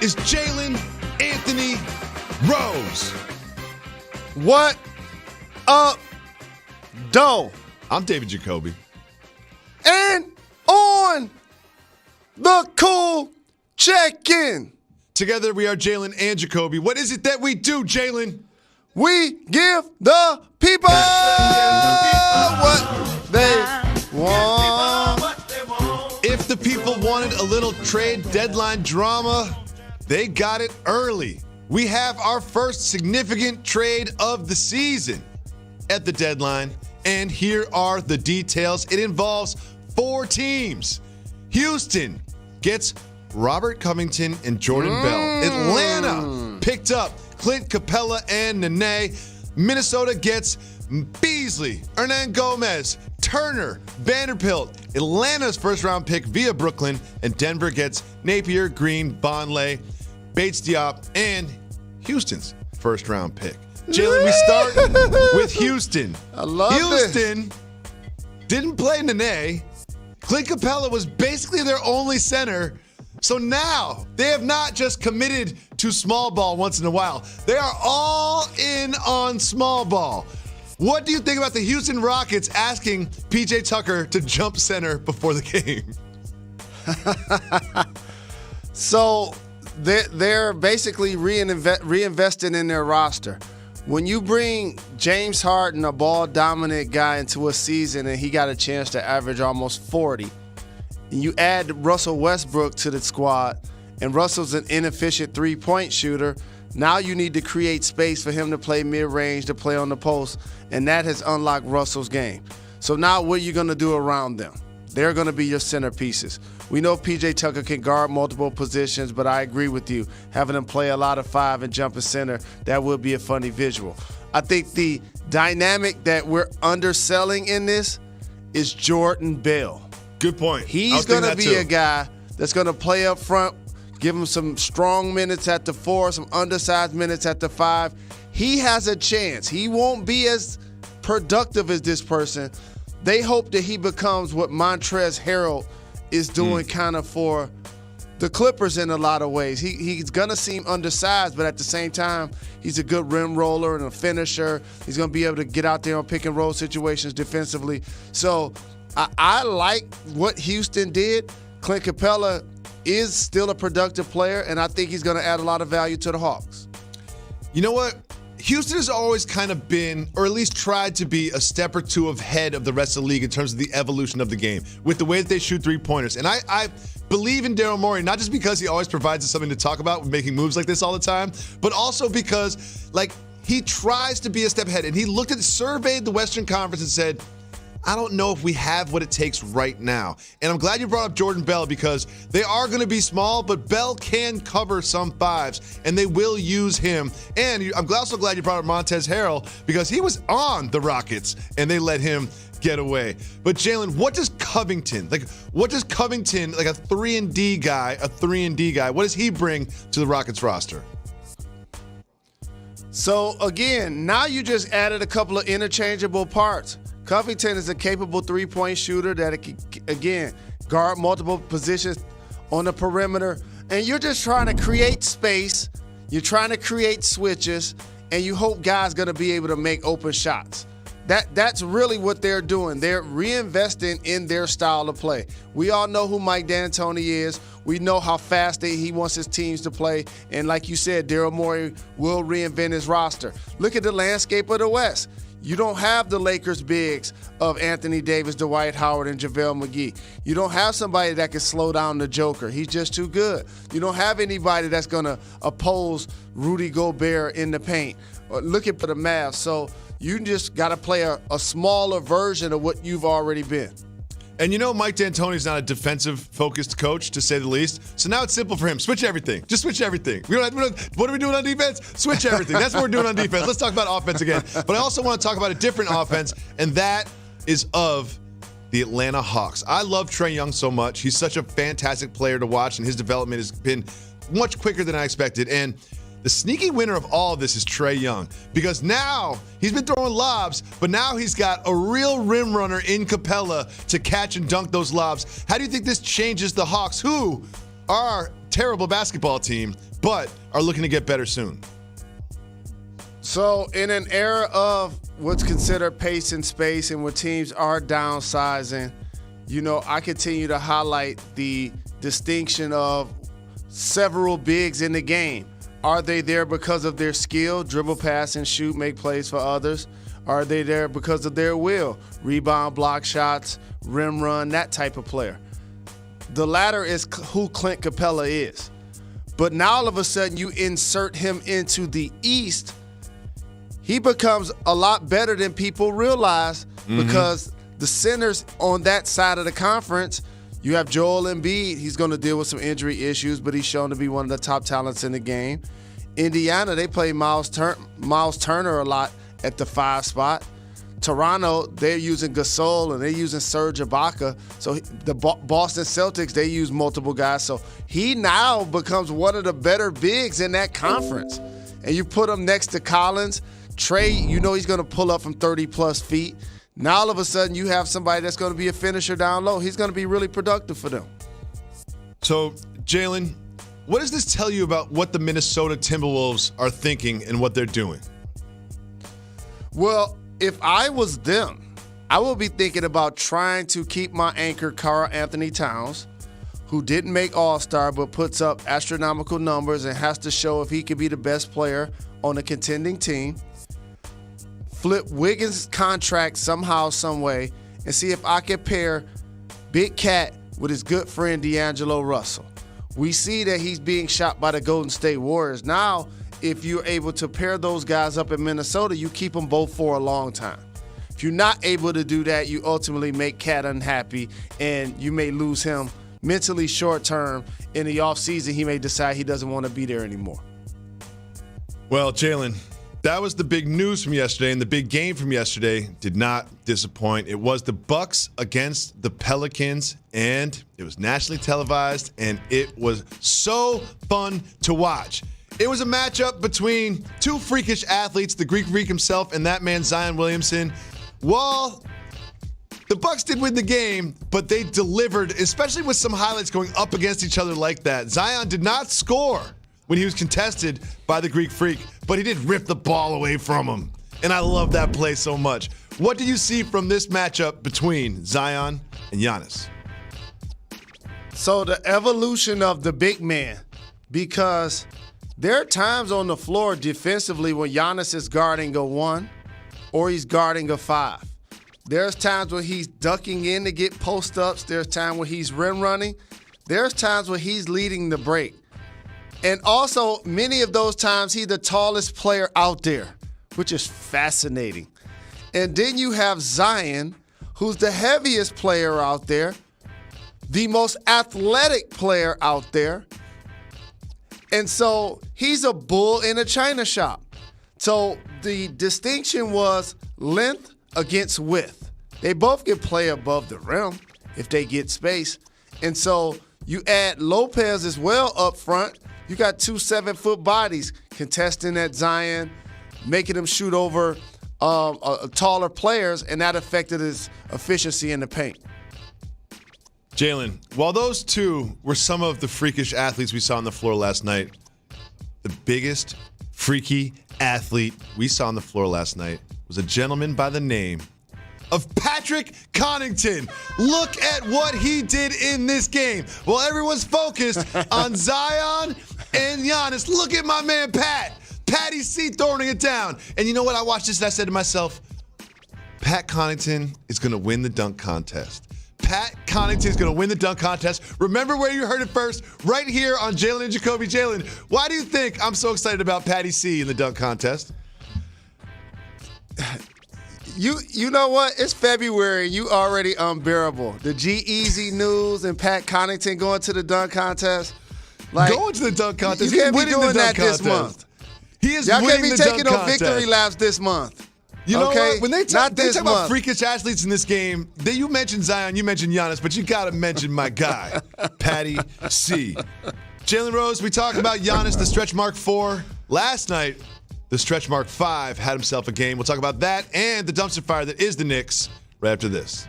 is Jalen Anthony Rose. What up, doe? I'm David Jacoby. And on the cool check-in. Together we are Jalen and Jacoby. What is it that we do, Jalen? We give the people what they want. If the people wanted a little trade deadline drama, they got it early. We have our first significant trade of the season at the deadline, and here are the details. It involves 4 teams. Houston gets Robert Covington and Jordan Bell. Atlanta picked up Clint Capela and Nene. Minnesota gets Beasley, Hernan Gomez, Turner, Vanderbilt, Atlanta's first-round pick via Brooklyn, and Denver gets Napier, Green, Bonley, Bates Diop, and Houston's first-round pick. Jalen, we start with Houston. I love Houston didn't play Nene. Clint Capela was basically their only center. So now they have not just committed to small ball once in a while. They are all in on small ball. What do you think about the Houston Rockets asking PJ Tucker to jump center before the game? So they're basically reinvesting in their roster. When you bring James Harden, a ball-dominant guy, into a season and he got a chance to average almost 40, and you add Russell Westbrook to the squad, and Russell's an inefficient three-point shooter, now you need to create space for him to play mid-range, to play on the post, and that has unlocked Russell's game. So now what are you going to do around them? They're going to be your centerpieces. We know PJ Tucker can guard multiple positions, but I agree with you. Having him play a lot of 5 and jump in center, that would be a funny visual. I think the dynamic that we're underselling in this is Jordan Bell. Good point. He's going to be a guy that's going to play up front, give him some strong minutes at the 4, some undersized minutes at the 5. He has a chance. He won't be as productive as this person. They hope that he becomes what Montrezl Harrell is doing kind of for the Clippers in a lot of ways. He's going to seem undersized, but at the same time, he's a good rim roller and a finisher. He's going to be able to get out there on pick and roll situations defensively. So I like what Houston did. Clint Capela is still a productive player, and I think he's going to add a lot of value to the Hawks. You know what? Houston has always kind of been, or at least tried to be, a step or two ahead of the rest of the league in terms of the evolution of the game with the way that they shoot three-pointers. And I believe in Daryl Morey, not just because he always provides us something to talk about making moves like this all the time, but also because, he tries to be a step ahead. And he surveyed the Western Conference and said, I don't know if we have what it takes right now. And I'm glad you brought up Jordan Bell because they are going to be small, but Bell can cover some 5s, and they will use him. And I'm also glad you brought up Montrezl Harrell because he was on the Rockets, and they let him get away. But Jalen, what does Covington, like a 3-and-D guy, what does he bring to the Rockets roster? So, again, now you just added a couple of interchangeable parts. Covington is a capable three-point shooter that can, again, guard multiple positions on the perimeter. And you're just trying to create space. You're trying to create switches. And you hope guys going to be able to make open shots. That's really what they're doing. They're reinvesting in their style of play. We all know who Mike D'Antoni is. We know how fast he wants his teams to play. And like you said, Daryl Morey will reinvent his roster. Look at the landscape of the West. You don't have the Lakers bigs of Anthony Davis, Dwight Howard, and JaVale McGee. You don't have somebody that can slow down the Joker. He's just too good. You don't have anybody that's going to oppose Rudy Gobert in the paint. Look at the Mavs. So you just got to play a smaller version of what you've already been. And you know Mike D'Antoni's not a defensive-focused coach, to say the least. So now it's simple for him. Switch everything. Just switch everything. What are we doing on defense? Switch everything. That's what we're doing on defense. Let's talk about offense again. But I also want to talk about a different offense, and that is of the Atlanta Hawks. I love Trae Young so much. He's such a fantastic player to watch, and his development has been much quicker than I expected. And the sneaky winner of all of this is Trae Young, because now he's been throwing lobs, but now he's got a real rim runner in Capela to catch and dunk those lobs. How do you think this changes the Hawks, who are terrible basketball team, but are looking to get better soon. So in an era of what's considered pace and space and where teams are downsizing, I continue to highlight the distinction of several bigs in the game. Are they there because of their skill, dribble, pass, and shoot, make plays for others? Are they there because of their will, rebound, block shots, rim run, that type of player? The latter is who Clint Capela is. But now all of a sudden you insert him into the East, he becomes a lot better than people realize because the centers on that side of the conference, you have Joel Embiid. He's going to deal with some injury issues, but he's shown to be one of the top talents in the game. Indiana, they play Miles Turner a lot at the 5 spot. Toronto, they're using Gasol and they're using Serge Ibaka. So the Boston Celtics, they use multiple guys. So he now becomes one of the better bigs in that conference. And you put him next to Collins. Trey, he's going to pull up from 30-plus feet. Now all of a sudden you have somebody that's going to be a finisher down low. He's going to be really productive for them. So, Jalen, what does this tell you about what the Minnesota Timberwolves are thinking and what they're doing? Well, if I was them, I would be thinking about trying to keep my anchor, Karl Anthony Towns, who didn't make All-Star but puts up astronomical numbers and has to show if he could be the best player on a contending team. Flip Wiggins' contract somehow, some way, and see if I can pair Big Cat with his good friend D'Angelo Russell. We see that he's being shot by the Golden State Warriors. Now, if you're able to pair those guys up in Minnesota, you keep them both for a long time. If you're not able to do that, you ultimately make Cat unhappy, and you may lose him mentally short term. In the offseason, he may decide he doesn't want to be there anymore. Well, Jalen, that was the big news from yesterday, and the big game from yesterday did not disappoint. It was the Bucks against the Pelicans, and it was nationally televised, and it was so fun to watch. It was a matchup between two freakish athletes, the Greek Freak himself and that man Zion Williamson. Well, the Bucks did win the game, but they delivered, especially with some highlights going up against each other like that. Zion did not score when he was contested by the Greek Freak, but he did rip the ball away from him. And I love that play so much. What do you see from this matchup between Zion and Giannis? So the evolution of the big man, because there are times on the floor defensively when Giannis is guarding a 1 or he's guarding a 5. There's times where he's ducking in to get post-ups. There's times where he's rim running. There's times where he's leading the break. And also, many of those times, he's the tallest player out there, which is fascinating. And then you have Zion, who's the heaviest player out there, the most athletic player out there. And so he's a bull in a china shop. So the distinction was length against width. They both can play above the rim if they get space. And so you add Lopez as well up front. You got 2 7-foot bodies contesting at Zion, making him shoot over taller players, and that affected his efficiency in the paint. Jalen, while those two were some of the freakish athletes we saw on the floor last night, the biggest freaky athlete we saw on the floor last night was a gentleman by the name of Patrick Covington. Look at what he did in this game. While everyone's focused on Zion and Giannis, look at my man Pat. Patty C throwing it down. And you know what? I watched this and I said to myself, Pat Connaughton is going to win the dunk contest. Pat Connaughton is going to win the dunk contest. Remember where you heard it first, right here on Jalen and Jacoby. Jalen, why do you think I'm so excited about Patty C in the dunk contest? You know what? It's February. You already unbearable. The G-Eazy news and Pat Connaughton going to the dunk contest. Going to the dunk contest. You can't be doing that this month. He is Y'all winning can't be the dunk taking no contest. victory laps this month. You know okay? what? When they talk month. about freakish athletes in this game, you mentioned Zion, you mentioned Giannis, but you got to mention my guy, Patty C. Jalen Rose, we talked about Giannis, the stretch mark 4. Last night, the stretch mark 5 had himself a game. We'll talk about that and the dumpster fire that is the Knicks right after this.